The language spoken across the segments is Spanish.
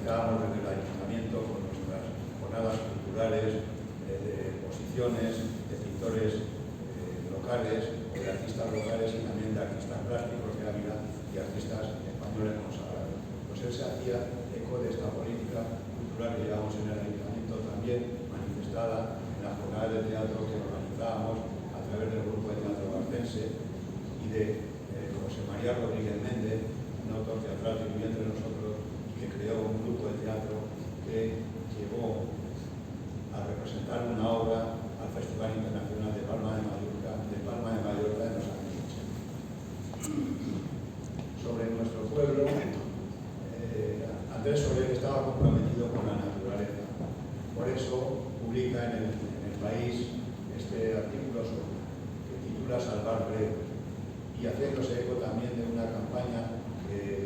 organizábamos desde el ayuntamiento con nuestras jornadas culturales, de exposiciones, de pintores locales, o de artistas locales y también de artistas plásticos de Ávila y artistas españoles consagrados. Pues él se hacía eco de esta política cultural que llevamos en el ayuntamiento también manifestada en las jornadas de teatro que organizábamos a través del grupo de teatro barcense y de José María Rodríguez Méndez, un autor teatral que vivía entre nosotros y que creó un grupo de teatro que llevó a representar una obra al Festival Internacional de Palma de Mallorca en los años 80. Sobre nuestro pueblo, Andrés Soler estaba comprometido con la naturaleza. Por eso publica en el País este artículo que titula Salvar Breu, y haciéndose eco también de una campaña que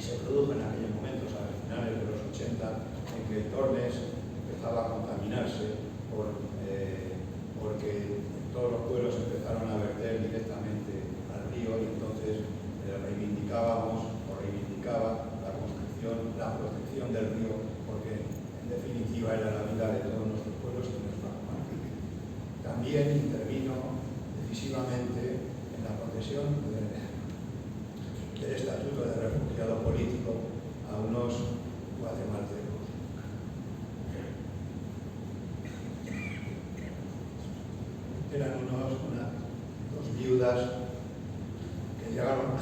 se produjo en aquellos momentos, a finales de los 80, en que Tormes empezaba a contaminarse porque todos los pueblos empezaron a verter directamente al río, y entonces reivindicaba la protección del río, porque en definitiva era la vida de todos nuestros pueblos y de nuestra comarca. También intervino decisivamente en la concesión del estatuto de refugiado político a unos guatemaltecos. Eran dos viudas que llegaron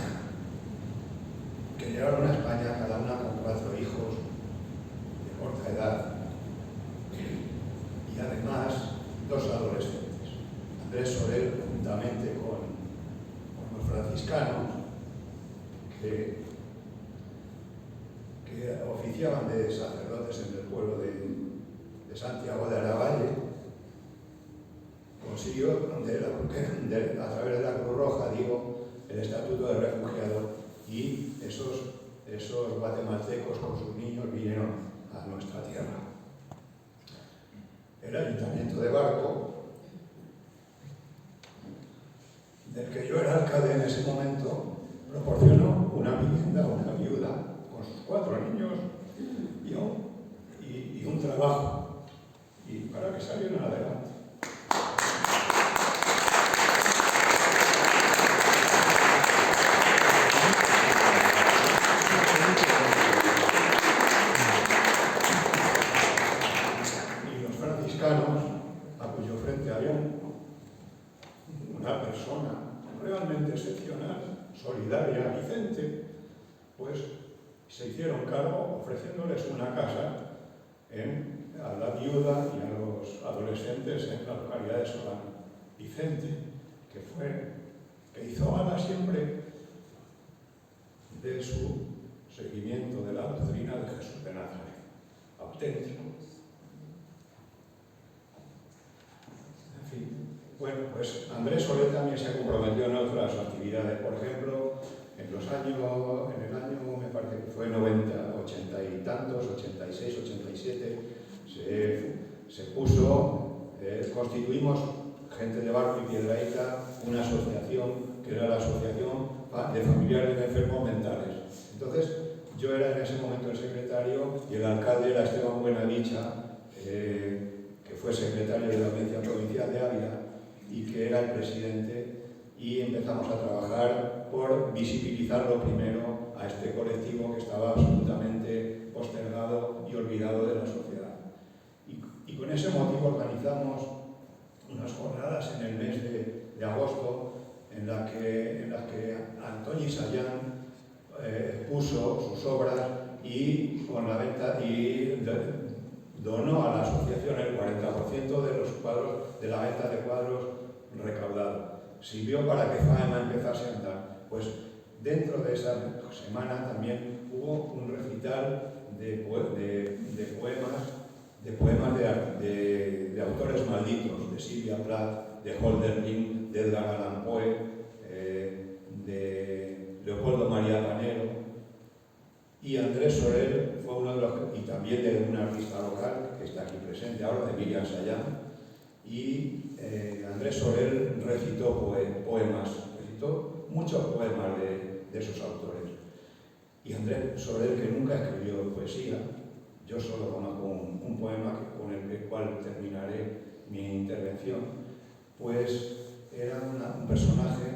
a España, cada una con 4 hijos de corta edad y además 2 adolescentes. Andrés Soler, juntamente con los franciscanos que oficiaban de sacerdotes en el pueblo de Santiago de Aravalle, consiguió a través de la Cruz Roja, el estatuto de refugiado, y esos guatemaltecos con sus niños vinieron a nuestra tierra. El ayuntamiento de Barco, del que yo era alcalde en ese momento, proporcionó una vivienda a una viuda con sus 4 niños y un trabajo, y para que salieran adelante. A cuyo frente había una persona realmente excepcional, solidaria, Vicente, pues se hicieron cargo ofreciéndoles una casa a la viuda y a los adolescentes en la localidad de Solano. Vicente, que hizo gala siempre de su seguimiento de la doctrina de Jesús de Nazaret, auténtico. En fin, bueno, pues Andrés Soler también se comprometió en otras actividades. Por ejemplo, en el año, me parece que fue 90, 80 y tantos, 86, 87, se puso, constituimos, gente de Barco y Piedrahíta, una asociación que era la Asociación de Familiares de Enfermos Mentales. Entonces, yo era en ese momento el secretario y el alcalde era Esteban Buenadicha, que fue secretario de la Audiencia Provincial de Ávila y que era el presidente, y empezamos a trabajar por visibilizarlo primero a este colectivo que estaba absolutamente postergado y olvidado de la sociedad. Y con ese motivo organizamos unas jornadas en el mes de agosto en las que Antoni Sayán puso sus obras y con la venta donó a la asociación el 40% de los cuadros, de la venta de cuadros recaudado. Sirvió para que Faema empezase a andar. Pues dentro de esa semana también hubo un recital de poemas de autores malditos, de Silvia Plath, de Hölderlin, de Edgar Allan Poe, de Leopoldo María Panero, y Andrés Soler fue uno de los, y también de un artista local que está aquí presente ahora, de Miriam Sayán, y Andrés Soler recitó poemas, recitó muchos poemas de esos autores. y Andrés Soler, que nunca escribió poesía. Yo solo conozco un poema con el cual terminaré mi intervención, pues era un personaje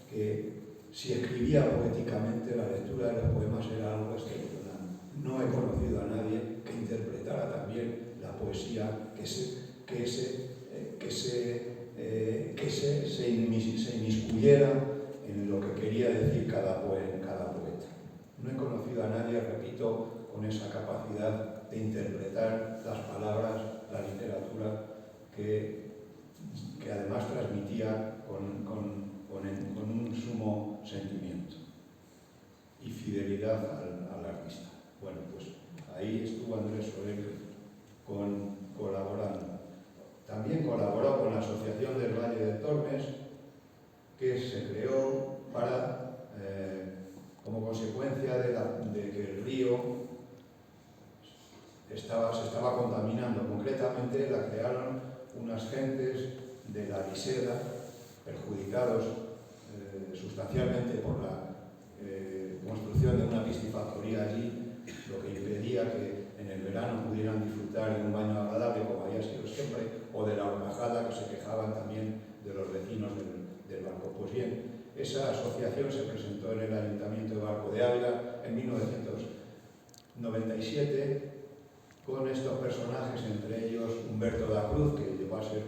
que, si escribía poéticamente, la lectura de los poemas era algo excepcional. No he conocido a nadie que interpretara también la poesía, se inmiscuyera en lo que quería decir cada poeta. No he conocido a nadie, repito, con esa capacidad de interpretar las palabras, la literatura, que además transmitía con un sumo sentimiento y fidelidad al artista. Bueno, pues ahí estuvo Andrés Soler colaborando. También colaboró con la Asociación del Valle de Tormes, que se creó como consecuencia de que el río se estaba contaminando. Concretamente la crearon unas gentes de la Liseda, perjudicados sustancialmente por la construcción de una piscifactoría allí, lo que impedía que en el verano pudieran disfrutar de un baño agradable, como había sido siempre, o de la horcajada, que se quejaban también de los vecinos del barco. Pues bien, esa asociación se presentó en el Ayuntamiento de Barco de Ávila en 1997, con estos personajes, entre ellos Humberto da Cruz, que llegó a ser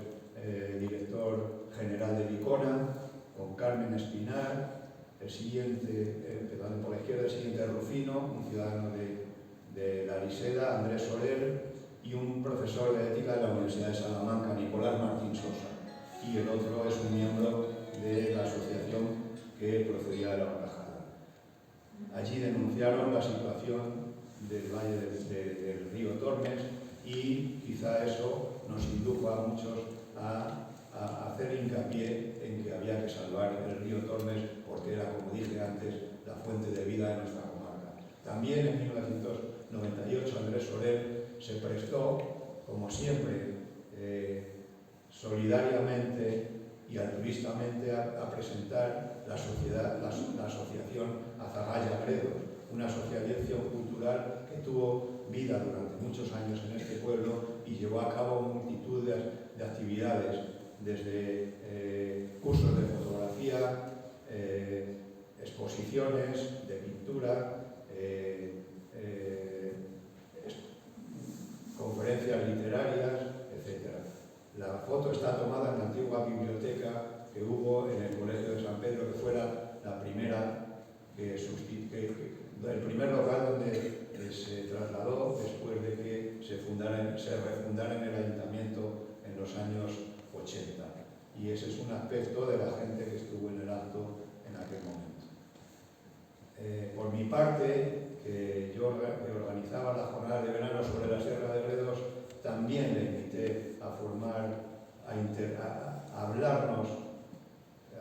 director general de Vicona, con Carmen Espinar, empezando por la izquierda, el siguiente Rufino, un ciudadano de la Liseda, Andrés Soler, y un profesor de ética de la Universidad de Salamanca, Nicolás Martín Sosa. Y el otro es un miembro de la asociación que procedía de la horcajada. Allí denunciaron la situación del valle del río Tormes, y quizá eso nos indujo a muchos a hacer hincapié en que había que salvar el río Tormes, porque era, como dije antes, la fuente de vida de nuestra comarca. También en 1998 Andrés Soler se prestó, como siempre, solidariamente y altruistamente a presentar la asociación Azagaya Gredos, una asociación cultural que tuvo vida durante muchos años en este pueblo y llevó a cabo multitud de actividades, desde cursos de fotografía, exposiciones de pintura, conferencias literarias, etc. La foto está tomada en la antigua biblioteca que hubo en el Colegio de San Pedro, que fue la primera, el primer local donde se trasladó después de que se refundara en el ayuntamiento en los años 80. Y ese es un aspecto de la gente que estuvo en el acto en aquel momento. Por mi parte, que yo organizaba la jornada de verano sobre la Sierra de Gredos, también le invité a hablarnos,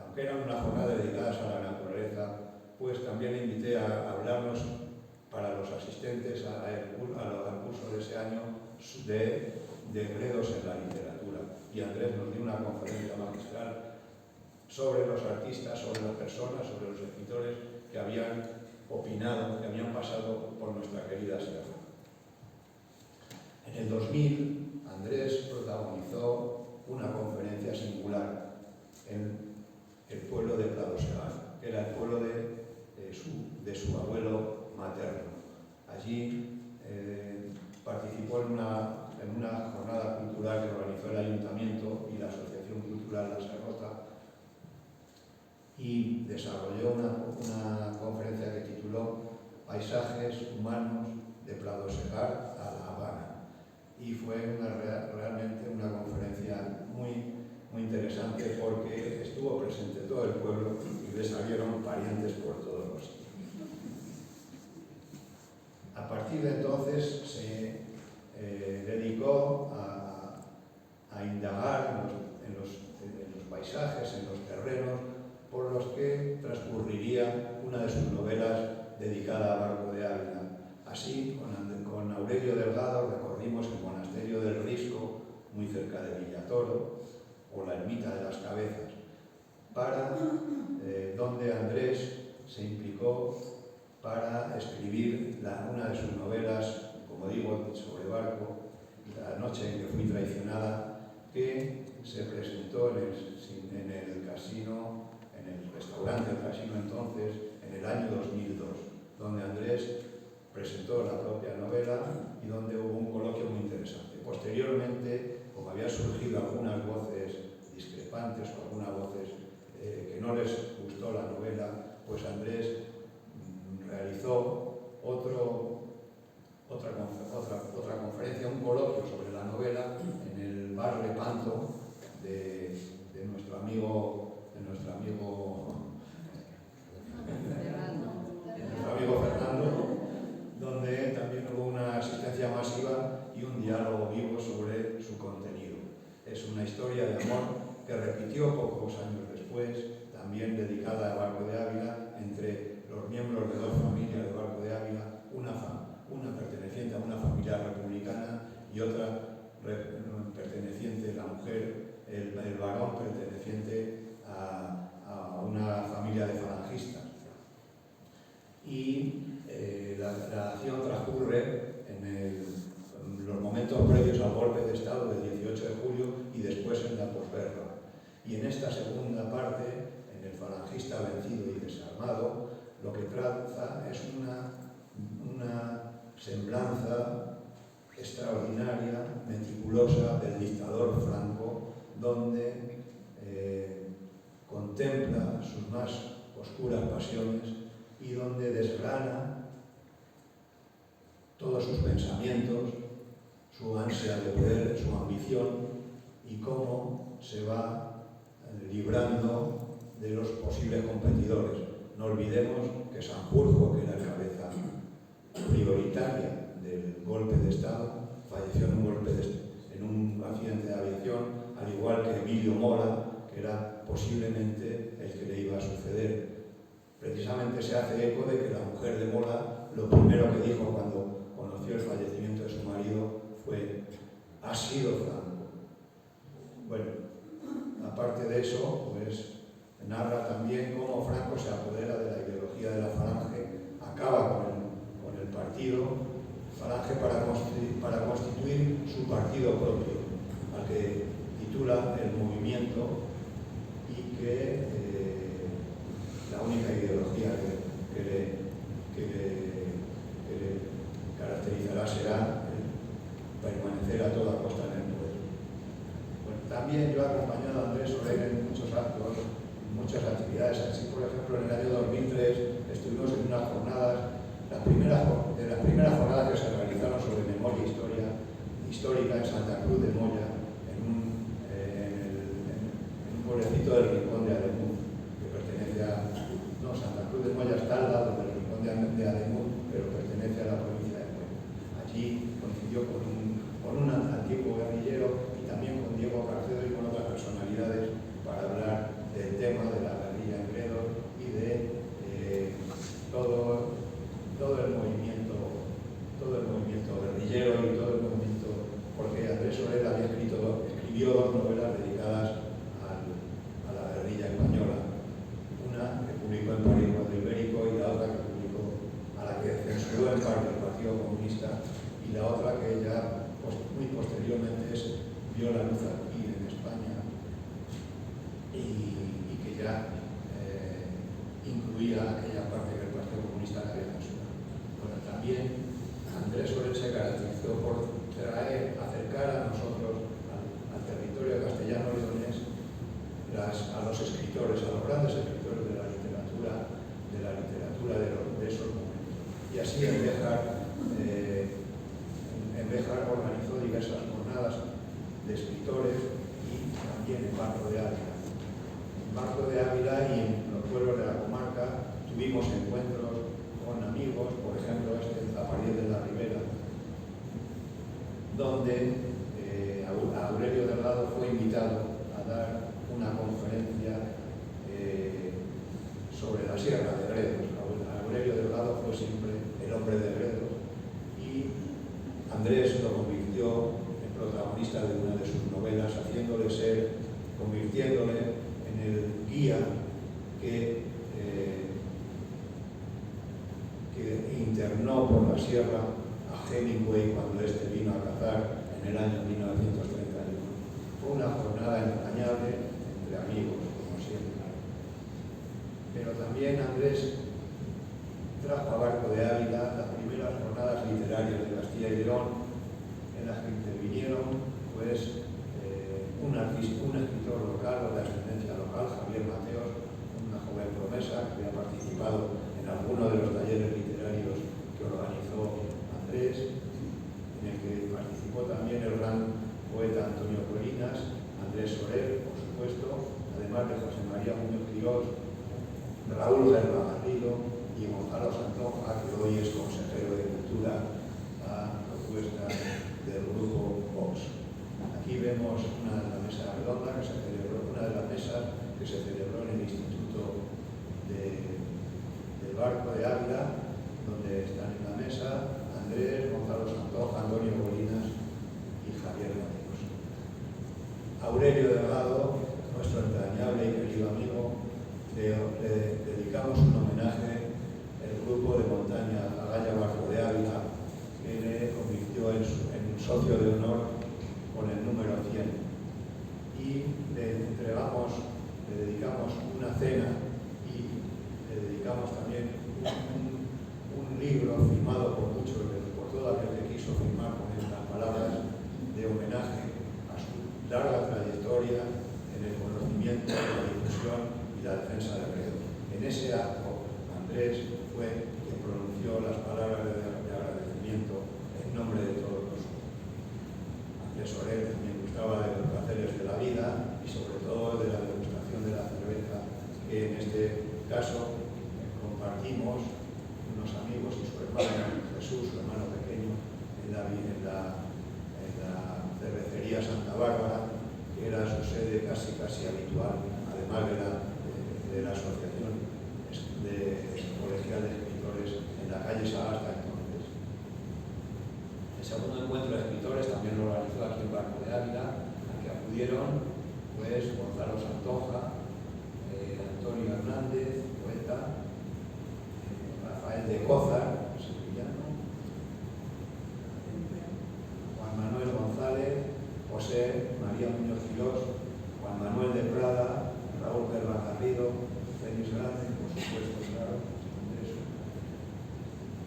aunque eran una jornada dedicadas a la naturaleza, pues también le invité a hablarnos para los asistentes al curso de ese año de Gredos en la literatura. Y Andrés nos dio una conferencia magistral sobre los artistas, sobre las personas, sobre los escritores que habían opinado, que habían pasado por nuestra querida sierra. En el 2000, Andrés protagonizó una conferencia singular en el pueblo de Pradosegán, que era el pueblo de su abuelo materno. Allí participó en una jornada cultural que organizó el Ayuntamiento y la Asociación Cultural La Serrota, y desarrolló una conferencia que tituló Paisajes humanos de Pradosegán a La Habana. Y fue realmente una conferencia muy, muy interesante, porque estuvo presente todo el pueblo y le salieron parientes por todos los sitios. A partir de entonces se dedicó a indagar en los paisajes, en los terrenos por los que transcurriría una de sus novelas dedicada a Barco de Ávila. Así, con Aurelio Delgado recorrimos el monasterio del Risco, muy cerca de Villatoro, o la ermita de las Cabezas, donde Andrés se implicó para escribir una de sus novelas, como digo, sobre barco, La noche en que fui traicionada, que se presentó en el casino, en el restaurante del casino entonces, en el año 2002, donde Andrés presentó la propia novela y donde hubo un coloquio muy interesante. Posteriormente, como había surgido algunas voces discrepantes o algunas voces que no les gustó la novela, pues Andrés realizó otra conferencia, un coloquio sobre la novela en el bar Lepanto de nuestro amigo Fernando, donde también hubo una asistencia masiva y un diálogo vivo sobre su contenido. Es una historia de amor que repitió pocos años después, también dedicada a Barco de Ávila, entre los miembros de dos familias de Barco de Ávila, una perteneciente a una familia republicana y otra perteneciente, la mujer, el varón perteneciente a una familia de falangistas. Y la acción transcurre en los momentos previos al golpe de Estado del 18 de julio y después en la posguerra. Y en esta segunda parte, en el falangista vencido y desarmado, lo que traza es una semblanza extraordinaria, meticulosa del dictador Franco, donde contempla sus más oscuras pasiones y donde desgrana todos sus pensamientos, su ansia de poder, su ambición y cómo se va librando de los posibles competidores. No olvidemos que Sanjurjo, que era el cabeza prioritaria del golpe de Estado, falleció en un accidente de aviación, al igual que Emilio Mola, que era posiblemente el que le iba a suceder. Precisamente se hace eco de que la mujer de Mola lo primero que dijo cuando conoció el fallecimiento de su marido fue: «Ha sido Franco». Bueno, aparte de eso, pues narra también cómo Franco se apodera de la ideología de la Falange, acaba con el partido Falange para constituir su partido propio, al que titula El Movimiento, y que la única ideología que le caracterizará será permanecer a toda costa en el poder. Bueno, también yo he acompañado a Andrés Soler en muchos actos, muchas actividades. Así, por ejemplo, en el año 2003 estuvimos en unas jornadas, de las primeras jornadas que se realizaron sobre memoria histórica en Santa Cruz de Moya, en un pueblecito del Rincón de Ademuz, que pertenece a... No, Santa Cruz de Moya está al lado del Rincón de Ademuz, pero pertenece a la provincia de Moya. Allí coincidió con un antiguo guerrillero y también con Diego Carcedo y con otras personalidades para hablar del tema de la guerrilla en Gredos y de todo el movimiento guerrillero y todo el movimiento, porque Andrés Soler escribió dos novelas dedicadas a la guerrilla española, una que publicó en París Cuadro Ibérico y la otra que publicó, a la que censuró en parte el Partido Comunista, y la otra que ya muy posteriormente vio la luz aquí en España y que ya incluía aquella parte que el Partido Comunista había censurado. Bueno, también Andrés Soler se caracterizó por acercar a nosotros, al territorio castellano-leonés, a los escritores, a los grandes escritores de la literatura de esos momentos. Y así en Béjar organizó diversas jornadas de escritores y también en Barco de Ávila. En Barco de Ávila y en los pueblos de la comarca tuvimos encuentros con amigos, por ejemplo Zapariel de la Ribera, donde Aurelio Delgado fue invitado a dar una conferencia sobre la Sierra de Gredos. Aurelio Delgado fue siempre el hombre de Gredos y Andrés lo convirtió en protagonista de una de sus novelas, convirtiéndole en el guía que la sierra, a Hemingway cuando este vino a cazar en el año 1931. Fue una jornada entrañable entre amigos, como siempre. Pero también Andrés trajo a Barco de Ávila las primeras jornadas literarias de Castilla y León, en las que intervinieron pues, un escritor local o de ascendencia local, Javier Mateos, una joven promesa que había participado en alguno de los talleres literarios que organizó Andrés, en el que participó también el gran poeta Antonio Colinas, Andrés Soler, por supuesto, además de José María Muñoz Quirós, Raúl Guerra Garrido y Gonzalo Santonja, que hoy es consejero de Cultura a propuesta del grupo Vox. Aquí vemos una de las mesas redondas que se celebró, una de las mesas que se celebró en el Instituto del Barco de Ávila, donde están en la mesa Andrés, Gonzalo Santonja, Antonio Colinas y Javier Mateos. Aurelio Delgado, nuestro entrañable y querido amigo, le dedicamos un homenaje el grupo de montaña Agalla Barco de Ávila, que le convirtió en socio de honor con el número 100. Y le dedicamos una cena y le dedicamos también un libro firmado por muchos, por todo aquel que quiso firmar con estas palabras de homenaje a su larga trayectoria en el conocimiento, la difusión y la defensa del reo. En ese acto, Andrés fue quien pronunció las palabras de agradecimiento en nombre de todos nosotros. Andrés Soler también gustaba de los placeres de la vida y sobre todo de la degustación de la cerveza, que en este caso compartimos unos amigos y su hermano Jesús, su hermano pequeño, en la cervecería Santa Bárbara, que era su sede casi habitual, además de la asociación colegial de escritores en la calle Sagasta entonces. El segundo encuentro de escritores también lo organizó aquí en Barco de Ávila, al que acudieron pues Gonzalo Santonja, Antonio Hernández, poeta, Rafael de Cózar, sevillano, Juan Manuel González, José María Muñoz Quirós, Juan Manuel de Prada, Raúl Guerra Garrido, Félix Grande, por supuesto, claro, Andrés.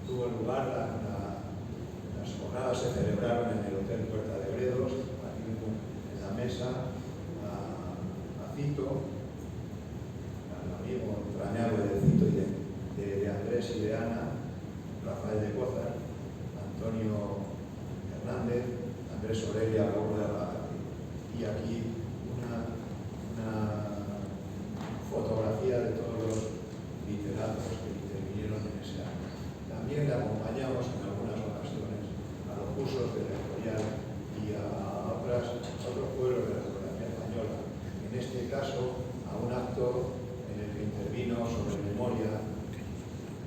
Tuvo lugar, las jornadas se celebraron en el Hotel Puerta de Gredos, aquí en la mesa, a Cito, al amigo entrañable de Cito y de Andrés y de Ana, Rafael de Cózar, Antonio Hernández, Andrés Soler y Raúl Guerra Garrido. Y aquí una fotografía de todos los literatos que intervinieron en ese año. También le acompañamos en algunas ocasiones a los cursos de la editorial y a otros pueblos de la geografía española. En este caso, a un acto en el que intervino sobre memoria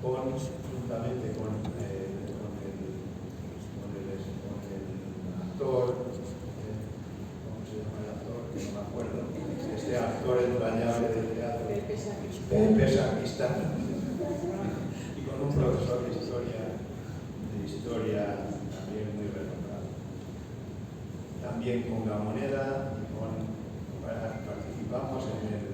juntamente con el actor, ¿cómo se llama el actor? Que no me acuerdo. Este actor entrañable del teatro, Pepe Sacristán, y con un profesor de historia también muy renombrado. También con Gamoneda participamos en el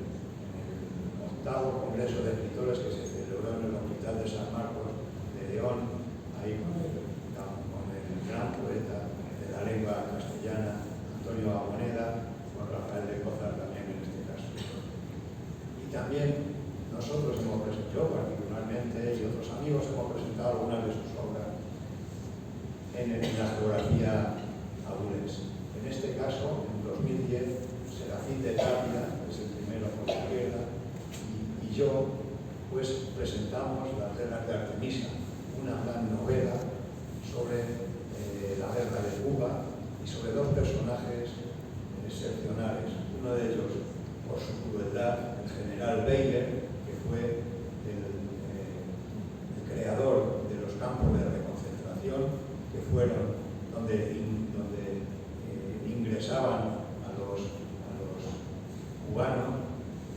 8º Congreso de Escritores que se celebró en el Hospital de San Marcos de León, ahí con el gran poeta de la lengua castellana, Antonio Gamoneda, con Rafael de Cózar también en este caso. Y también nosotros hemos presentado, yo particularmente, y otros amigos hemos presentado algunas de sus obras en la geografía abulense. En este caso, en 2010, Serafín de Távila, que es el primero por la izquierda, y yo, pues presentamos Las guerras de Artemisa, una gran novela sobre la guerra de Cuba y sobre dos personajes excepcionales. Uno de ellos, por su crueldad, el general Weygel, que fue el creador de los campos de reconcentración, que fueron donde ingresaban a los cubanos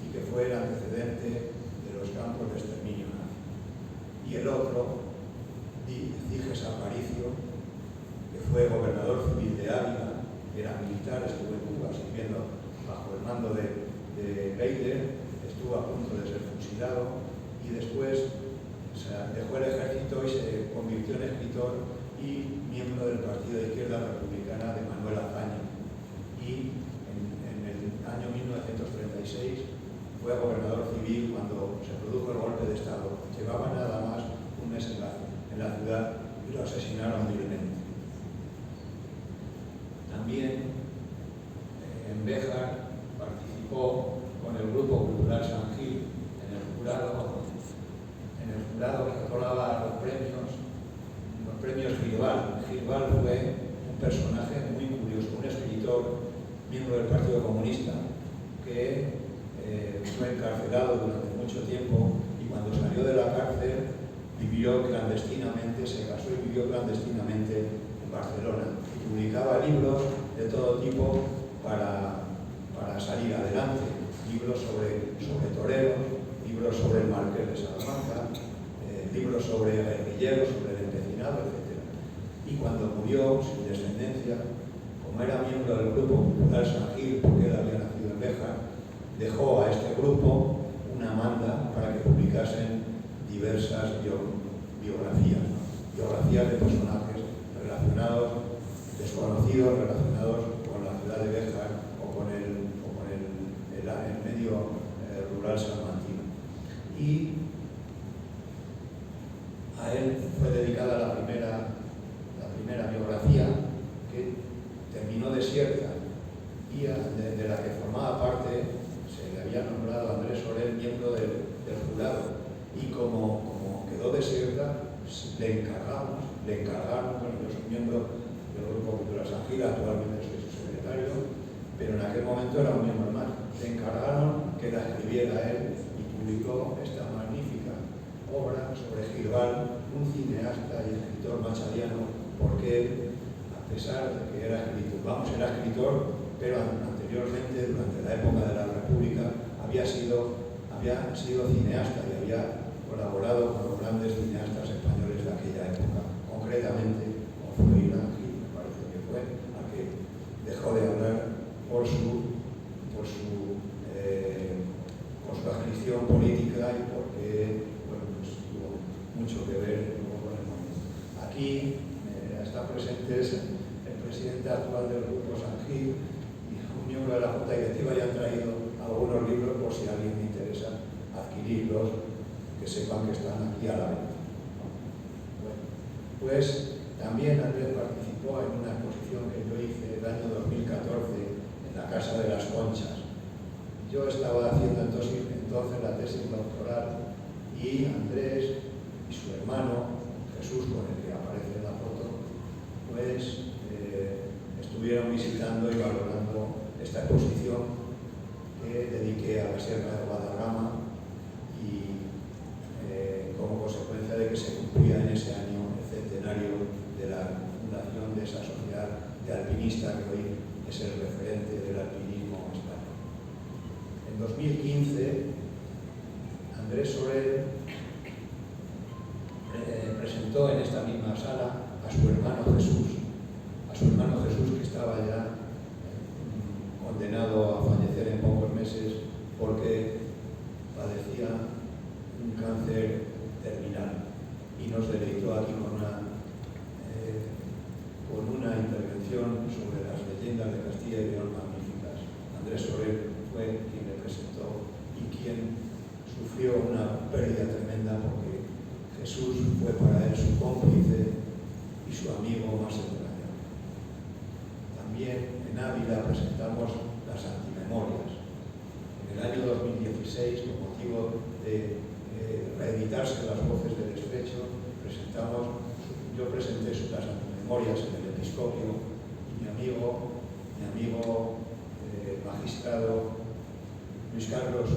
y que fue el antecedente de los campos de exterminio nazi. Y el otro, Dijes Aparicio, que fue gobernador civil de Ávila, era militar, estuvo en Cuba sirviendo bajo el mando de Beider, estuvo a punto de ser fusilado y después dejó el ejército y se convirtió en escritor y miembro del Partido de Izquierda Republicana de Manuel Azaña. Y en el año 1936 fue gobernador civil cuando se produjo el golpe de Estado. Llevaba nada más un mes en la ciudad y lo asesinaron vilmente. También en Béjar participó con el Grupo Cultural San Gil en el jurado que otorgaba los premios Girbal. Girbal fue un personaje muy curioso, un escritor, miembro del Partido Comunista, que fue encarcelado durante mucho tiempo y cuando salió de la cárcel vivió clandestinamente, se casó y vivió clandestinamente en Barcelona y publicaba libros de todo tipo para salir adelante, libros sobre toreros, libros sobre el Marqués de Salamanca, libros sobre guerrilleros, sobre el empecinado, etc. Y cuando murió sin descendencia, como era miembro del Grupo Cultural San Gil, porque él había nacido en Béjar, dejó a este grupo una manda para que publicasen diversas biografías, ¿no? Biografías de personajes relacionados, desconocidos, relacionados con la ciudad de Béjar o con el medio rural salmantino. Y a él fue dedicada la primera biografía, que terminó desierta y de la que formaba parte se le había nombrado a Andrés Soler miembro del jurado, y como quedó desierta le encargaron, bueno, yo soy miembro del Grupo Cultural San Gil, actualmente soy su secretario, pero en aquel momento era un miembro más, le encargaron que la escribiera él y publicó esta magnífica obra sobre Girbal, un cineasta y escritor machadiano, porque a pesar de que era escritor, pero anteriormente, durante la época de la República, había sido cineasta y había colaborado con los grandes cineastas españoles de aquella época, concretamente con Froilán Gil, me parece que fue, al que dejó de hablar por su adscripción política y porque tuvo mucho que ver con el momento. Aquí está presente el presidente actual del Grupo San Gil y un miembro de la Junta Directiva, y han traído algunos libros por si a alguien le interesa adquirirlos, que sepan que están aquí a la venta. Bueno, pues también Andrés participó en una exposición que yo hice el año 2014 en la Casa de las Conchas. Yo estaba haciendo entonces la tesis doctoral y Andrés y su hermano Jesús, con el que aparece en la foto, pues estuvieron visitando y valorando esta exposición que dediqué a la Sierra de Guadarrama y como consecuencia de que se cumplía en ese año el centenario de la fundación de esa sociedad de alpinista que hoy es el referente del alpinismo español. En 2015, Andrés Soler presentó en esta misma sala a su hermano Jesús, que estaba ya condenado a fallecer en pocos meses porque padecía un cáncer terminal, y nos deleitó aquí con una intervención sobre las leyendas de Castilla y León magníficas. Andrés Soler fue quien le presentó y quien sufrió una pérdida tremenda, porque Jesús fue para él su cómplice y su amigo más entrañable. También en Ávila presentamos las antimemorias. En el año 2016, con motivo de reeditarse Las Voces del Estrecho, yo presenté las antimemorias en el Episcopio, y mi amigo magistrado Luis Carlos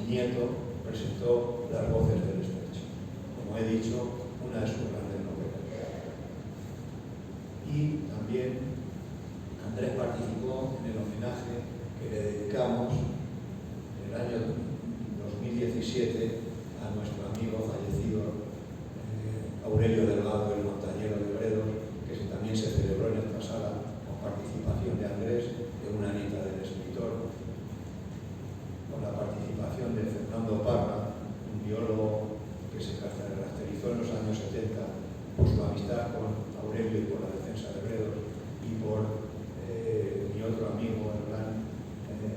Nieto presentó Las Voces del Estrecho, como he dicho, una de sus grandes novelas. Y también Andrés participó en el homenaje que le dedicamos en el año 2017 a nuestro amigo fallecido Aurelio Delgado, el montañero de Bredos, que también se celebró en esta sala con participación de Andrés, de una nieta del escritor, con la participación de Fernando Parra, un biólogo que se caracterizó en los años 70 por su amistad con Aurelio y por la defensa de Bredos, y por mi otro amigo, el gran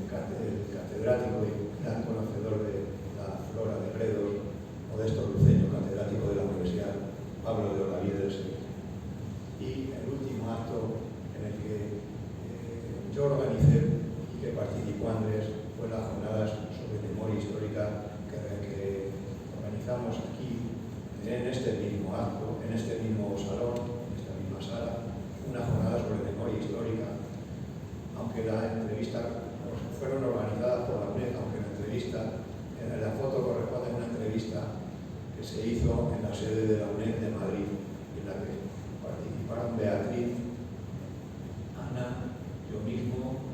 catedrático y gran conocedor de la flora de Bredos, Modesto Luceño, catedrático de la Universidad Pablo de Olavide de Sevilla. Y el último acto en el que yo organicé y que participó Andrés fue las jornadas sobre memoria histórica que organizamos aquí, en este mismo acto, en este mismo salón, en esta misma sala, una jornada sobre memoria histórica, aunque la entrevista fueron organizadas por la UNED, aunque la entrevista, en la foto corresponde a una entrevista que se hizo en la sede de la UNED de Madrid, en la que participaron Beatriz, Ana, yo mismo,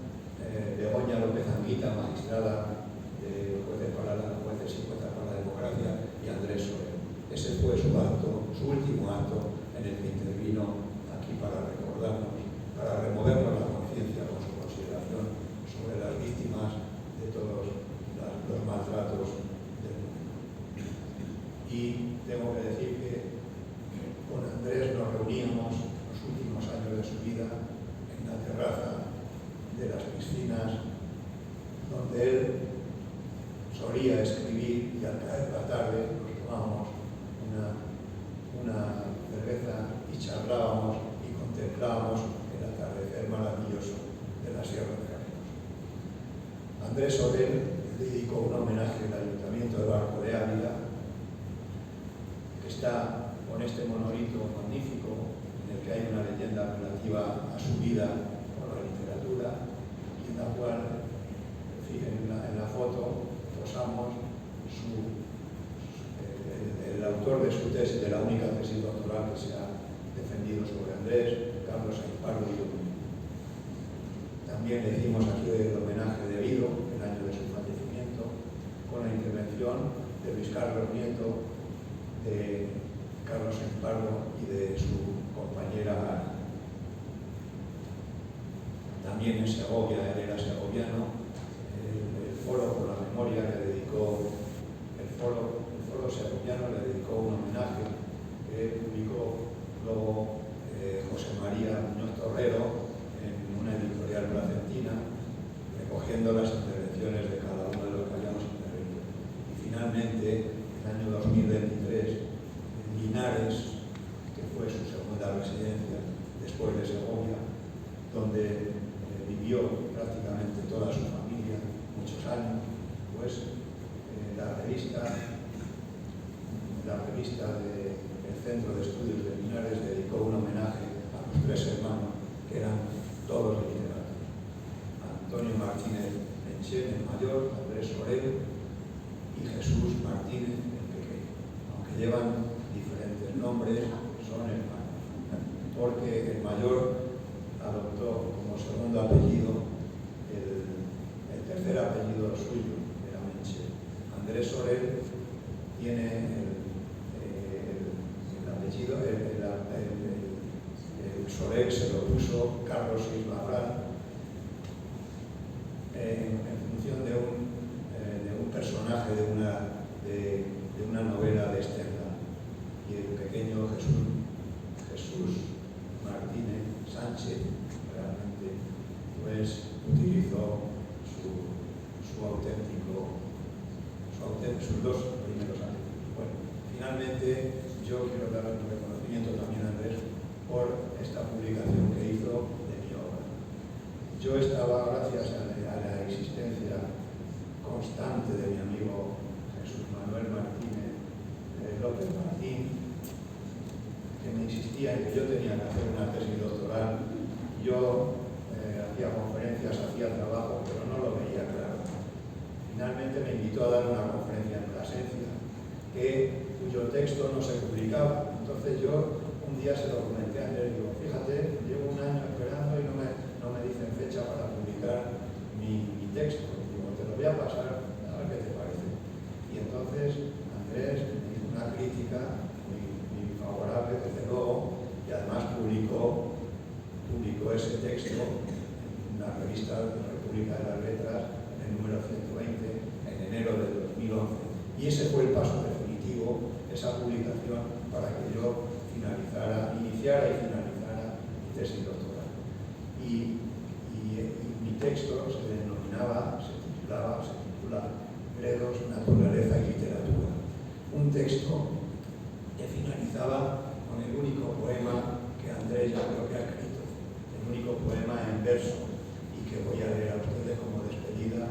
Begoña López Anguita, magistrada de jueces y juezas para la democracia, y Andrés Soler. Ese fue su acto, su último acto, en el que intervino aquí para recordarnos, para removernos la conciencia con su consideración sobre las víctimas de todos los maltratos del mundo. Y tengo que decir que con Andrés nos reuníamos los últimos años de su vida en la terraza de las piscinas, donde él solía escribir, y al caer la tarde nos tomábamos una cerveza y charlábamos y contemplábamos el atardecer maravilloso de la Sierra de Campos. Andrés Soler dedicó un homenaje al Ayuntamiento de Barco de Ávila, que está con este monolito magnífico en el que hay una leyenda relativa a su vida por la literatura, y en la cual, en la foto, posamos el autor de su tesis, de la única tesis doctoral que se ha defendido sobre Andrés, Carlos Pardo y yo. También le hicimos aquí el homenaje debido, el año de su fallecimiento, con la intervención de Luis Carlos Nieto, de Carlos Pardo y de su compañera Ana. También en Segovia, él era segoviano, el Foro por la Memoria le dedicó, el Foro segoviano le dedicó un homenaje que publicó luego José María Muñoz Torrero en una editorial placentina, recogiendo las intervenciones de cada uno de los que habíamos intervenido. Y finalmente, en el año 2023, en Linares, que fue su segunda residencia después de Segovia, donde vivió prácticamente toda su familia, muchos años, pues la revista del Centro de Estudios de Linares dedicó un homenaje a los tres hermanos, que eran todos literatos: Antonio Martínez Menchen, el mayor, Andrés Soler, y Jesús Martínez, el pequeño. Aunque llevan diferentes nombres, son hermanos, porque el mayor adoptó como segundo apellido el tercer apellido suyo, era Menchen. Andrés Soler tiene el apellido, el Soler se lo puso Carlos Isla en función de un personaje de una novela de Stendhal. Y el pequeño Jesús Martínez Sánchez realmente pues utilizó sus dos primeros años. Bueno, finalmente yo quiero dar un reconocimiento también a Andrés por esta publicación que hizo de mi obra. Yo estaba, gracias a la existencia constante de mi amigo Jesús Manuel Martínez López Martín, que me insistía en que yo tenía que hacer una tesis doctoral. Yo hacía conferencias, hacía trabajo, pero no lo veía claro. Finalmente me invitó a dar una conferencia en Plasencia, cuyo texto no se publicaba. Entonces yo un día se lo comenté a él y digo, fíjate, llevo un año esperando y no me dicen fecha para publicar mi texto. Digo, te lo voy a pasar, a ver qué te parece. Y entonces Andrés me hizo una crítica muy favorable publicó ese texto en la revista República de las Letras, en el número 120, en enero de 2011. Y ese fue el paso definitivo, esa publicación, para que yo iniciara y finalizara mi tesis doctoral. Y mi texto se titula Gredos, Naturaleza y Literatura. Un texto que finalizaba con el único poema que Andrés yo creo que ha escrito, el único poema en verso, y que voy a leer a ustedes como despedida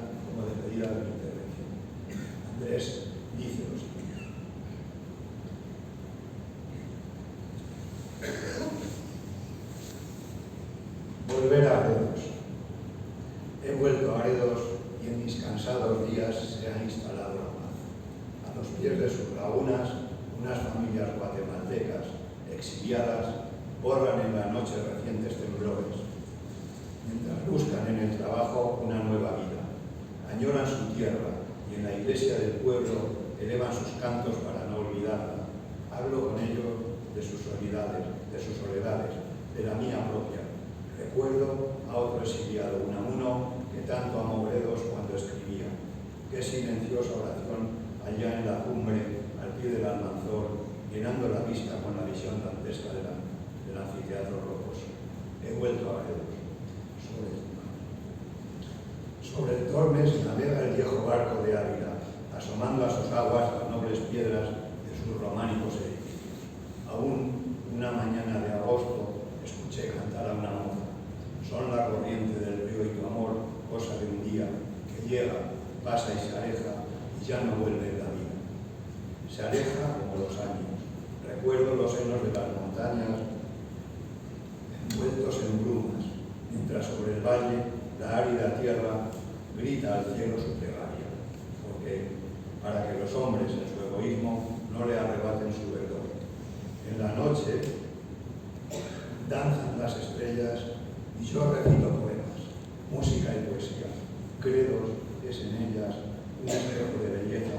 de mi intervención. Andrés dice lo siguiente. Volver a Gredos. He vuelto a Gredos y en mis cansados días se ha instalado la paz. A los pies de sus lagunas, unas familias guatemaltecas exiliadas borran en la noche recientes temblores, mientras buscan en el trabajo una nueva vida. Añoran su tierra y en la iglesia del pueblo elevan sus cantos para no olvidarla. Hablo con ellos de sus soledades, de la mía propia. Recuerdo a otro exiliado, Unamuno, que tanto amó Gredos cuando escribía. Qué silenciosa oración allá en la cumbre, al pie del Almanzor, llenando la vista con la visión dantesca del anfiteatro rocoso. He vuelto a Gredos. Sobre el Tormes navega el viejo barco de Ávila, asomando a sus aguas las nobles piedras de sus románicos edificios. Aún una mañana de agosto escuché cantar a una moza. Son la corriente del río y tu amor, cosa de un día que llega, pasa y se aleja y ya no vuelve en la vida. Se aleja como los años. Recuerdo los senos de las montañas envueltos en brumas, mientras sobre el valle la árida tierra grita al cielo su plegaria, porque para que los hombres en su egoísmo no le arrebaten su verdor. En la noche danzan las estrellas y yo recito poemas, música y poesía. Gredos es en ellas un espejo de belleza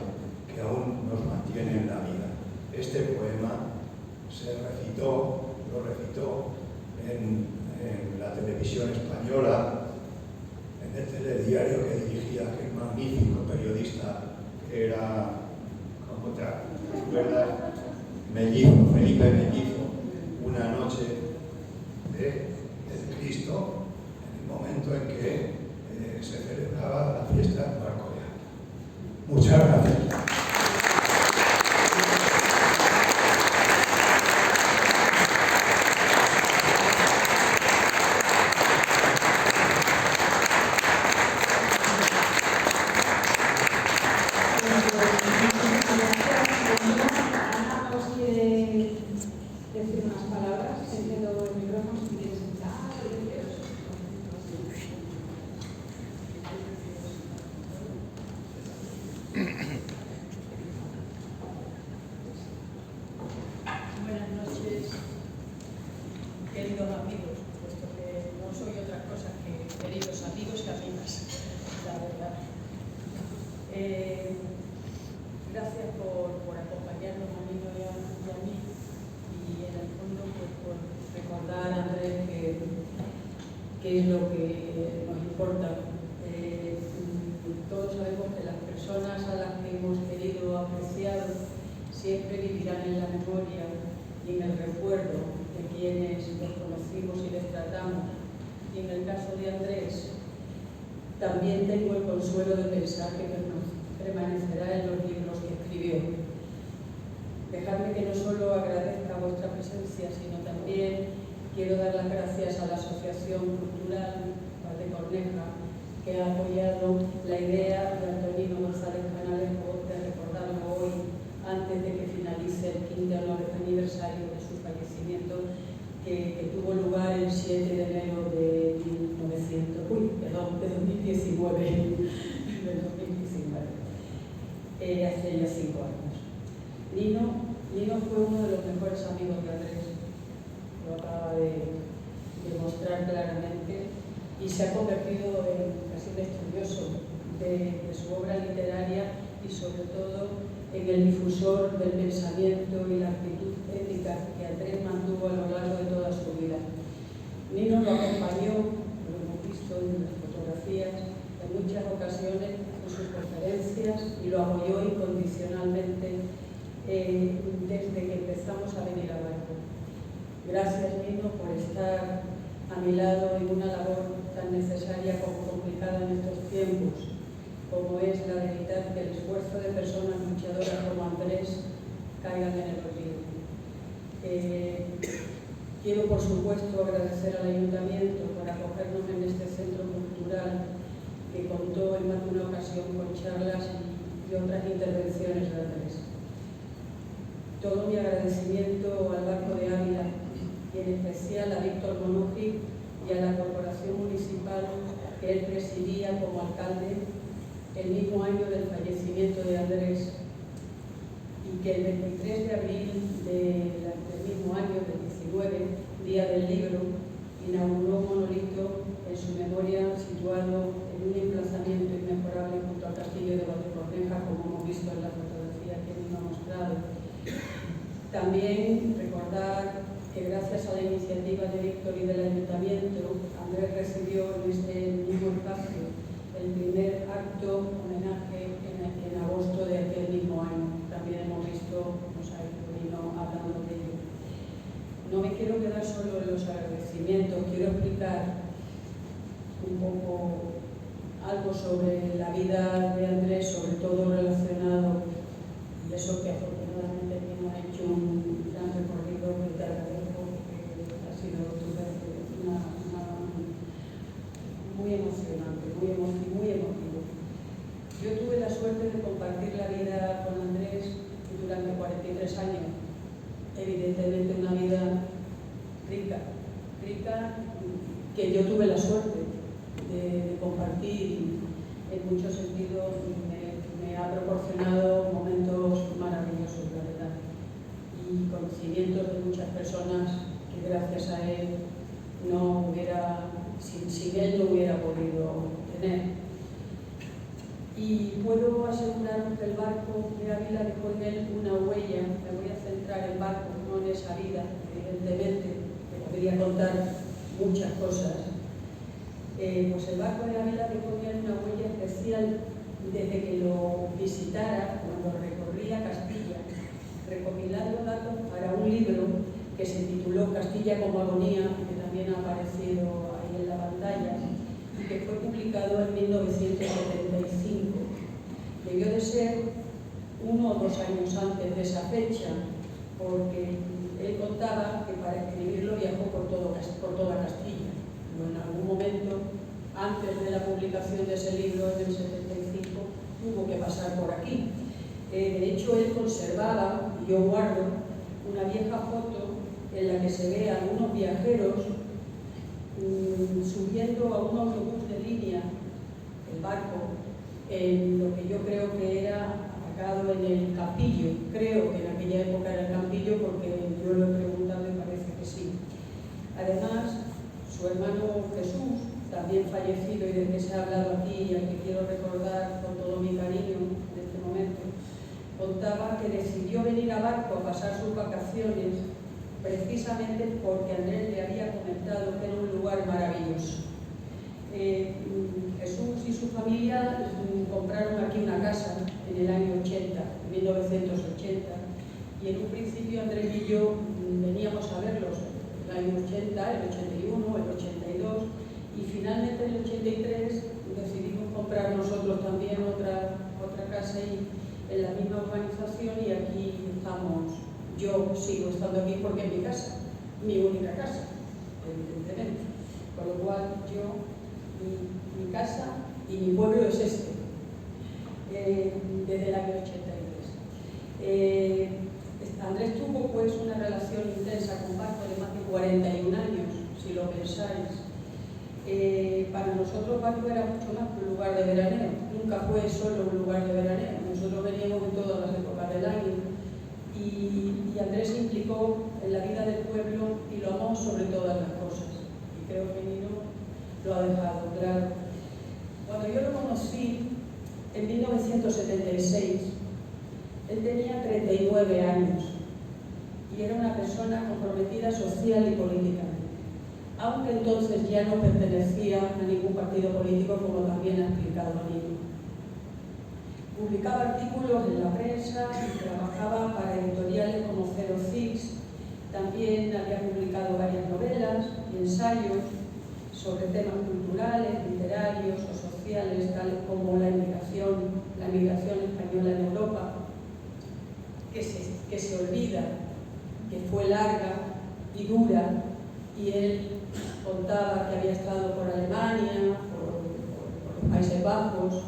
que aún nos mantiene en la vida. Este poema lo recitó en la televisión española, en el telediario que dirigía aquel magnífico periodista que era, ¿cómo te acuerdas? Felipe Mellizo, una noche del Cristo, en el momento en que se celebraba la fiesta del Barco de Ávila. Muchas gracias. Gracias por acompañarnos a mí y a mí, y en el fondo pues, por recordar a Andrés qué es lo que nos importa. Todos sabemos que las personas a las que hemos querido apreciar siempre vivirán en la memoria y en el recuerdo de quienes los conocimos y les tratamos. Y en el caso de Andrés, también tengo el consuelo de pensar que permanecerá en los libros que escribió. Dejadme que no solo agradezca vuestra presencia, sino también quiero dar las gracias a la Asociación Cultural de Corneja, que ha apoyado la idea de Antonino González Canalejo de recordarlo hoy, antes de que finalice el 5º aniversario de su fallecimiento, que tuvo lugar el 7 de enero de 2019. Hace ya 5 años. Nino fue uno de los mejores amigos de Andrés, lo acaba de demostrar claramente, y se ha convertido en casi un estudioso de su obra literaria y sobre todo en el difusor del pensamiento y la actitud ética que Andrés mantuvo a lo largo de toda su vida. Nino lo acompañó apoyó incondicionalmente desde que empezamos a venir a Barco. Gracias, Nino, por estar a mi lado en una labor tan necesaria como complicada en estos tiempos, como es la de evitar que el esfuerzo de personas luchadoras como Andrés caigan en el olvido. Quiero, por supuesto, agradecer al Ayuntamiento por acogernos en este centro cultural que contó en más de una ocasión con charlas y otras intervenciones de Andrés. Todo mi agradecimiento al Barco de Ávila y en especial a Víctor Monoji y a la Corporación Municipal que él presidía como alcalde el mismo año del fallecimiento de Andrés, y que el 23 de abril del mismo año, del 19, Día del Libro, inauguró un monolito en su memoria situado en un emplazamiento inmejorable junto al castillo de Valdecorneja, como hemos visto en la fotografía que nos ha mostrado. También recordar que gracias a la iniciativa de Víctor y del Ayuntamiento, Andrés recibió en este mismo espacio el primer acto homenaje en agosto de aquel mismo año. También hemos visto, nos ha venido hablando de ello. No me quiero quedar solo en los agradecimientos, quiero explicar un poco algo sobre la vida de Andrés, sobre todo relacionado, y eso que afortunadamente no ha hecho un gran recorrido, que te agradezco, porque ha sido muy emocionante, muy emotivo. Yo tuve la suerte de compartir la vida con Andrés durante 43 años. Evidentemente una vida rica, que yo tuve la suerte de compartir, en muchos sentidos me ha proporcionado momentos maravillosos, la verdad, y conocimientos de muchas personas que gracias a él sin él no hubiera podido tener. Y puedo aseguraros que el Barco de Ávila dejó en él una huella. Me voy a centrar en Barco, no en esa vida, evidentemente, que podría contar muchas cosas. Pues el Barco de Ávila dejó en él una huella especial desde que lo visitara, cuando recorría Castilla, recopilando datos para un libro que se tituló Castilla como agonía, que también ha aparecido ahí en la pantalla, y que fue publicado en 1975. Debió de ser 1 o 2 años antes de esa fecha, porque él contaba que para escribirlo viajó por toda Castilla. Pero en algún momento, antes de la publicación de ese libro, en el 75, tuvo que pasar por aquí. De hecho, él conservaba, y yo guardo, una vieja foto en la que se ve a algunos viajeros subiendo a un autobús de línea, el Barco, en lo que yo creo que era atacado en el Campillo. Creo que en aquella época era el Campillo, porque yo lo he preguntado y parece que sí. Además, su hermano Jesús, también fallecido y del que se ha hablado aquí y al que quiero recordar con todo mi cariño en este momento, contaba que decidió venir a Barco a pasar sus vacaciones precisamente porque Andrés le había comentado que era un lugar maravilloso. Jesús y su familia compraron aquí una casa en el año 80, 1980, y en un principio Andrés y yo veníamos a verlos el año 80, el 81, el 82, y finalmente en el 83 decidimos comprar nosotros también otra casa en la misma urbanización, y aquí estamos. Yo sigo estando aquí porque es mi casa, mi única casa, evidentemente. Con lo cual mi casa y mi pueblo es este, desde el año 83. Andrés tuvo pues una relación intensa con Barco de más de 41 años, si lo pensáis. Para nosotros Barco era mucho más que un lugar de veraneo, nunca fue solo un lugar de veraneo. Nosotros veníamos en todas las épocas del año, y Andrés se implicó en la vida del pueblo y lo amó sobre todas las cosas. Y creo que Nino lo ha dejado claro. Cuando yo lo conocí en 1976, él tenía 39 años y era una persona comprometida social y políticamente, aunque entonces ya no pertenecía a ningún partido político, como también ha explicado Nino. Publicaba artículos en la prensa y trabajaba para editoriales como Zero Six. También había publicado varias novelas y ensayos sobre temas culturales, literarios o sociales, tales como la migración española en Europa, que se olvida, que fue larga y dura, y él contaba que había estado por Alemania, por los Países Bajos,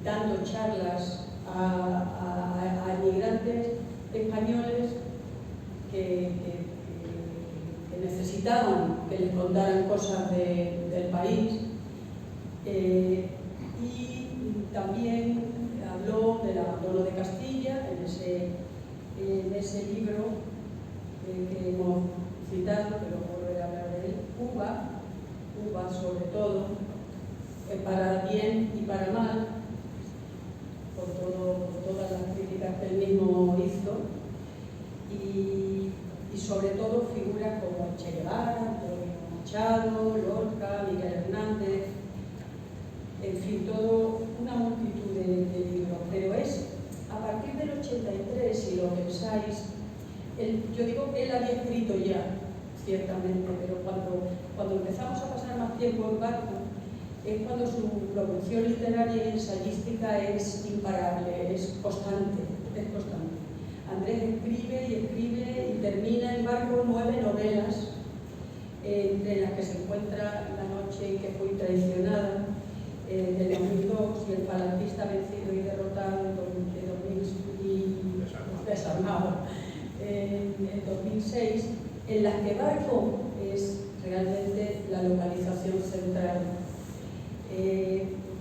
dando charlas a inmigrantes españoles que necesitaban que les contaran cosas del país. Y también habló del abandono de Castilla en ese libro que hemos citado, pero volveré a hablar de él, Cuba sobre todo, para bien y para mal, por todas las críticas que él mismo hizo, y sobre todo figuras como Che Guevara, Antonio Machado, Lorca, Miguel Hernández, en fin, una multitud de libros. Pero es a partir del 83, si lo pensáis, yo digo que él había escrito ya, ciertamente, pero cuando empezamos a pasar más tiempo en barco, es cuando su producción literaria y ensayística es imparable, es constante. Andrés escribe y termina en barco 9 novelas, entre las que se encuentra La noche en que fui traicionada, de 2002, y El falangista vencido y derrotado, de 2000, y desarmado, en 2006, en las que barco es realmente la localización central.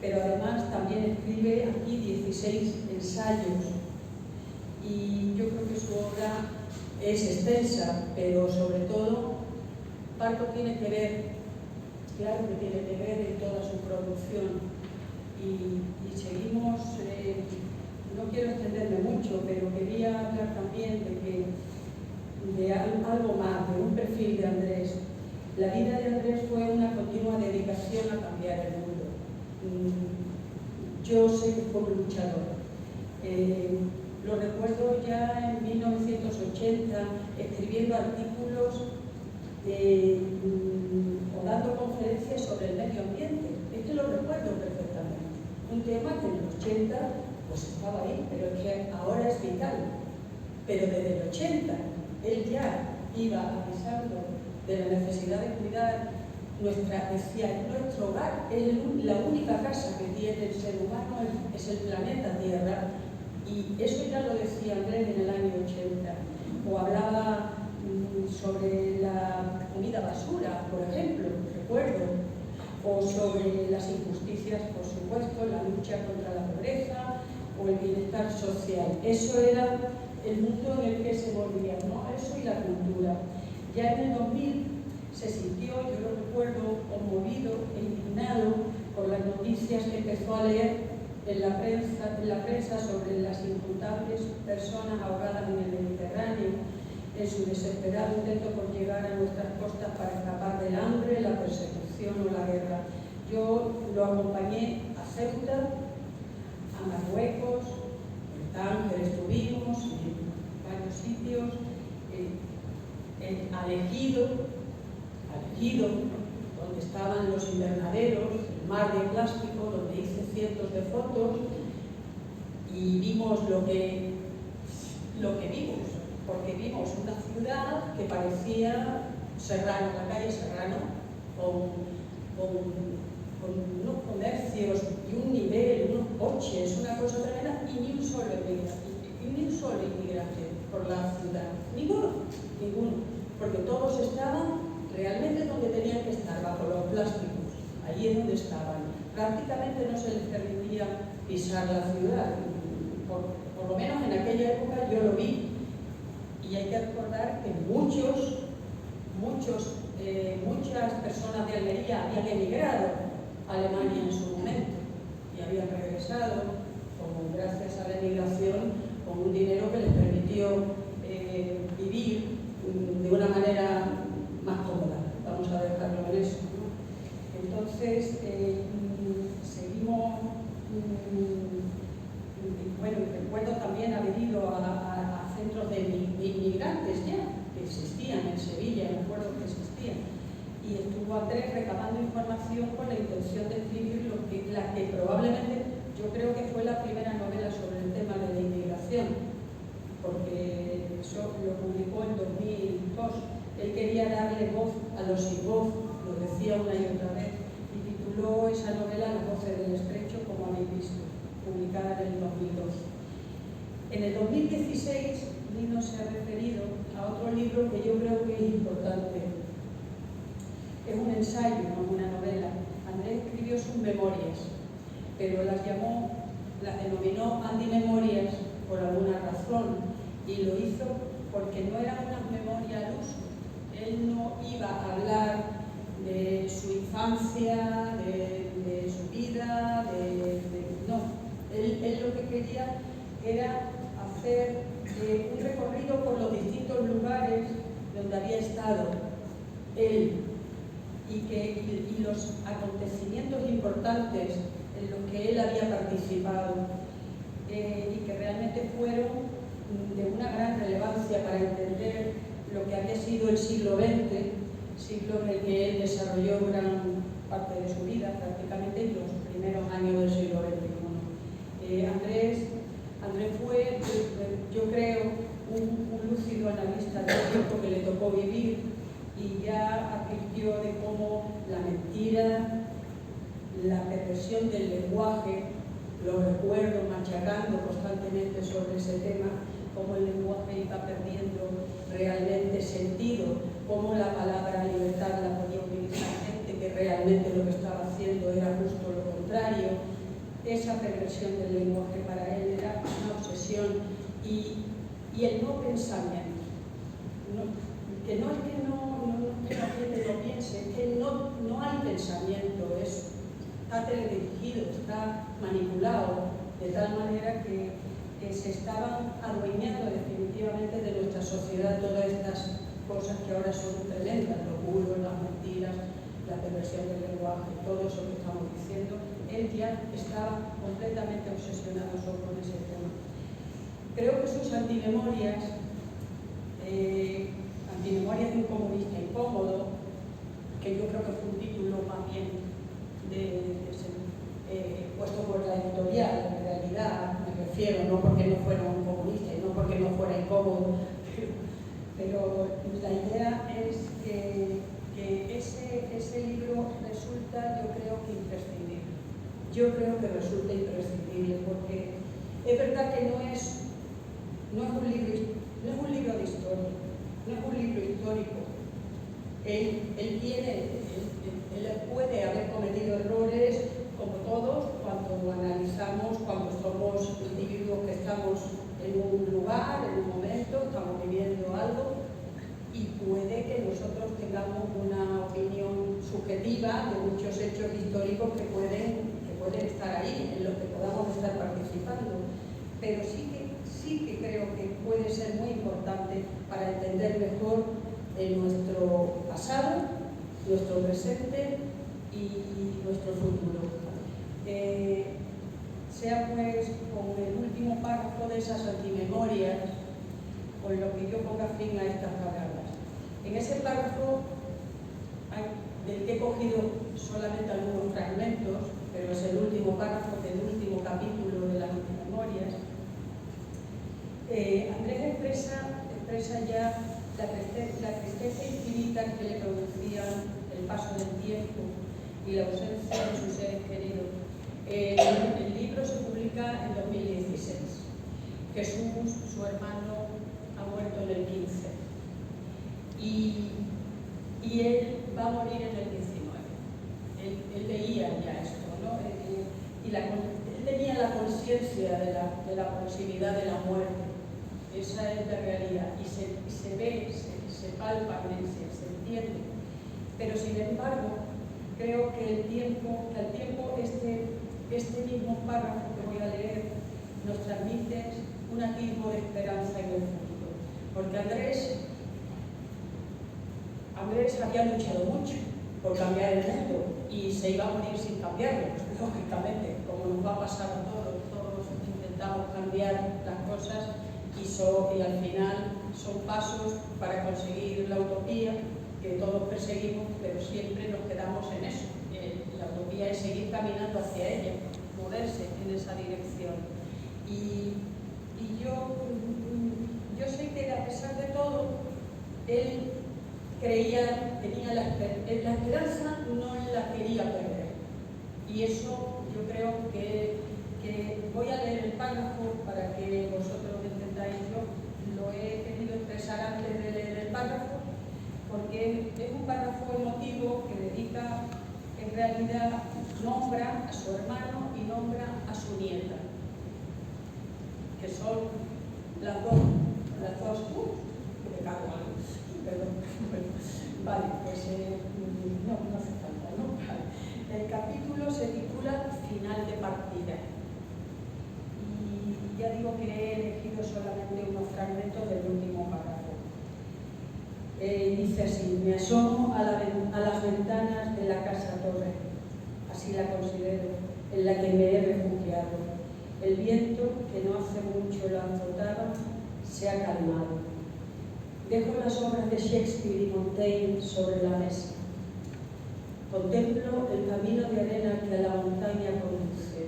Pero además también escribe aquí 16 ensayos, y yo creo que su obra es extensa, pero sobre todo Barco tiene que ver, claro que tiene que ver en toda su producción, y seguimos, no quiero extenderme mucho, pero quería hablar también de algo más, de un perfil de Andrés. La vida de Andrés fue una continua dedicación a cambiar el mundo. Yo sé que fue un luchador. Lo recuerdo ya en 1980 escribiendo artículos o dando conferencias sobre el medio ambiente. Es que lo recuerdo perfectamente. Un tema que en el 80 pues estaba ahí, pero es que ahora es vital. Pero desde el 80 él ya iba avisando de la necesidad de cuidar nuestro hogar. Es la única casa que tiene el ser humano, es el planeta Tierra, y eso ya lo decía Andrés en el año 80. O hablaba sobre la comida basura, por ejemplo, recuerdo, o sobre las injusticias, por supuesto, la lucha contra la pobreza o el bienestar social. Eso era el mundo en el que se movía, ¿no? Eso y la cultura. Ya en el 2000 se sintió, yo lo recuerdo, conmovido e indignado por las noticias que empezó a leer en la prensa sobre las incontables personas ahogadas en el Mediterráneo, en su desesperado intento por llegar a nuestras costas para escapar del hambre, la persecución o la guerra. Yo lo acompañé a Ceuta, a Marruecos, en Tánger estuvimos, en varios sitios, a Ejido, donde estaban los invernaderos, el mar de plástico, donde hice cientos de fotos, y vimos lo que vimos, porque vimos una ciudad que parecía Serrano, la calle Serrano, con unos comercios y un nivel, unos coches, una cosa tremenda, y ni un solo inmigrante por la ciudad, ninguno, porque todos estaban realmente donde tenían que estar, bajo los plásticos, allí es donde estaban. Prácticamente no se les permitía pisar la ciudad, por lo menos en aquella época yo lo vi, y hay que recordar que muchas personas de Almería habían emigrado a Alemania en su momento y habían regresado, gracias a la emigración, con un dinero que les permitió vivir de una manera más cómoda. Vamos a dejarlo en eso, ¿no? Entonces, seguimos y estuvo Andrés recabando información con la intención de escribir la que probablemente yo creo que fue la primera novela sobre el tema de la inmigración, porque eso lo publicó en 2002. Él quería darle voz a los sin voz, lo decía una y otra vez, y tituló esa novela Las voces del estrecho, como habéis visto, publicada en el 2012. En el 2016, Nino se ha referido a otro libro que yo creo que es importante. Es un ensayo, no una novela. Andrés escribió sus memorias, pero las denominó Andimemorias por alguna razón, y lo hizo porque no eran unas memorias al uso. Él no iba a hablar de su infancia, de su vida, no. Él lo que quería era hacer un recorrido por los distintos lugares donde había estado él y los acontecimientos importantes en los que él había participado y que realmente fueron de una gran relevancia para entender lo que había sido el siglo XX, siglo en el que él desarrolló gran parte de su vida, prácticamente en los primeros años del siglo XXI. Andrés fue, yo creo, un lúcido analista del tiempo que le tocó vivir y ya advirtió de cómo la mentira, la perversión del lenguaje, los recuerdos machacando constantemente sobre ese tema, cómo el lenguaje iba perdiendo realmente sentido, cómo la palabra libertad la podía utilizar gente que realmente lo que estaba haciendo era justo lo contrario. Esa perversión del lenguaje para él era una obsesión y el no pensamiento. Que no es que la gente lo piense, es que no hay pensamiento, está teledirigido, está manipulado, de tal manera que se estaban adueñando definitivamente de nuestra sociedad todas estas cosas que ahora son tremendas, los bulos, las mentiras, la perversión del lenguaje, todo eso que estamos diciendo. Él ya estaba completamente obsesionado solo con ese tema. Creo que sus antimemorias, Antimemorias de un comunista incómodo, que yo creo que fue un título más bien puesto por la editorial, en realidad me refiero, no porque no fuera un comunista y no porque no fuera incómodo, pero la idea es que ese libro resulta, yo creo que imprescindible. Yo creo que resulta imprescindible porque es verdad que no es un libro de historia, no es un libro histórico. Él puede haber cometido errores como todos cuando analizamos, cuando somos individuos que estamos en un lugar, en un momento, estamos viviendo algo y puede que nosotros tengamos una opinión subjetiva de muchos hechos históricos que pueden estar ahí, en los que podamos estar participando, pero sí que creo que puede ser muy importante para entender mejor nuestro pasado, nuestro presente y nuestro futuro. Sea pues con el último párrafo de esas antimemorias, con lo que yo ponga fin a estas palabras. En ese párrafo, del que he cogido solamente algunos fragmentos, pero es el último párrafo del último capítulo de las antimemorias, Andrés expresa ya la tristeza infinita que le producía el paso del tiempo y la ausencia de sus seres queridos. El libro se publica en 2016. Jesús, su hermano, ha muerto en el 15 y él va a morir en el 19. Él veía ya esto, ¿no? Él tenía la conciencia de la proximidad de la muerte. Esa es la realidad y se ve, se palpa en él, se entiende. Pero sin embargo, creo que al tiempo este mismo párrafo que voy a leer nos transmite un atisbo de esperanza en el futuro. Porque Andrés había luchado mucho por cambiar el mundo y se iba a morir sin cambiarlo, lógicamente, como nos va a pasar a todos. Todos intentamos cambiar las cosas y al final son pasos para conseguir la utopía, que todos perseguimos, pero siempre nos quedamos en eso. La utopía es seguir caminando hacia ella, moverse en esa dirección. Y yo sé que a pesar de todo, él creía, tenía la esperanza, no la quería perder. Y eso yo creo que voy a leer el párrafo para que vosotros lo entendáis. Yo lo he querido expresar antes de leer el párrafo, porque es un párrafo emotivo que dedica, en realidad, nombra a su hermano y nombra a su nieta, que son las dos, me cago algo, perdón. Vale, pues no hace falta, ¿no? Vale. El capítulo se titula Final de partida. Y ya digo que he elegido solamente unos fragmentos del último párrafo. Dice así: me asomo a las ventanas de la casa torre, así la considero, en la que me he refugiado. El viento, que no hace mucho la azotaba, se ha calmado. Dejo las obras de Shakespeare y Montaigne sobre la mesa. Contemplo el camino de arena que a la montaña conduce.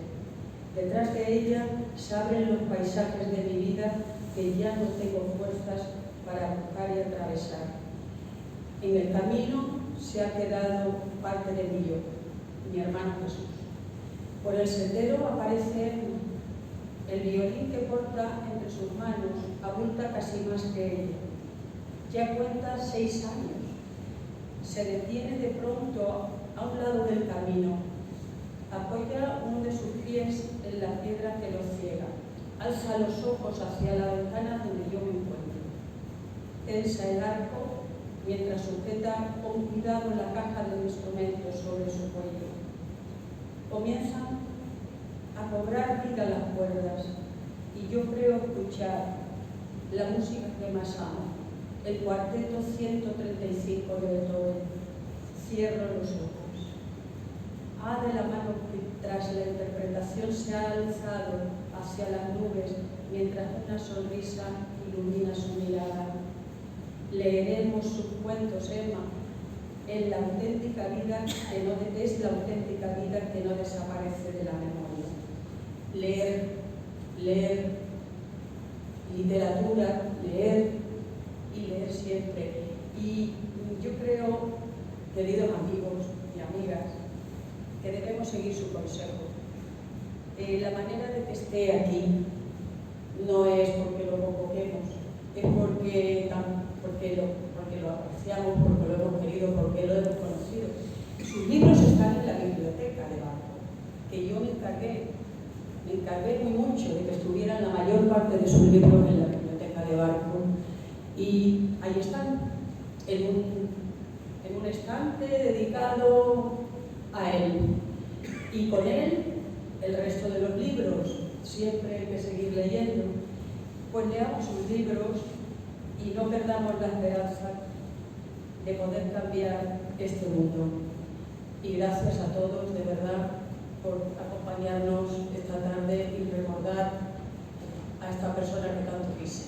Detrás de ella se abren los paisajes de mi vida que ya no tengo fuerzas para buscar y atravesar. En el camino se ha quedado parte de mí yo, mi hermano Jesús. Por el sendero aparece el violín que porta entre sus manos, abulta casi más que ella. Ya cuenta 6 años. Se detiene de pronto a un lado del camino. Apoya uno de sus pies en la piedra que lo ciega. Alza los ojos hacia la ventana donde yo me encuentro. Tensa el arco mientras sujeta con cuidado la caja de instrumentos sobre su cuello. Comienzan a cobrar vida las cuerdas y yo creo escuchar la música que más amo, el cuarteto 135 de Beethoven. Cierro los ojos. De la mano que tras la interpretación se ha alzado hacia las nubes mientras una sonrisa ilumina su mirada. Leeremos sus cuentos, Emma, en la auténtica vida es la auténtica vida que no desaparece de la memoria. Leer, literatura, leer y leer siempre. Y yo creo, queridos amigos y amigas, que debemos seguir su consejo. La manera de que esté aquí no es porque lo convoquemos, es porque lo apreciamos, porque lo hemos querido, porque lo hemos conocido. Sus libros están en la biblioteca de Barco, que yo me encargué muy mucho de que estuvieran la mayor parte de sus libros en la biblioteca de Barco. Y ahí están, en un estante dedicado a él. Y con él, el resto de los libros. Siempre hay que seguir leyendo. Pues leamos sus libros y no perdamos la esperanza de poder cambiar este mundo. Y gracias a todos, de verdad, por acompañarnos esta tarde y recordar a esta persona que tanto quise.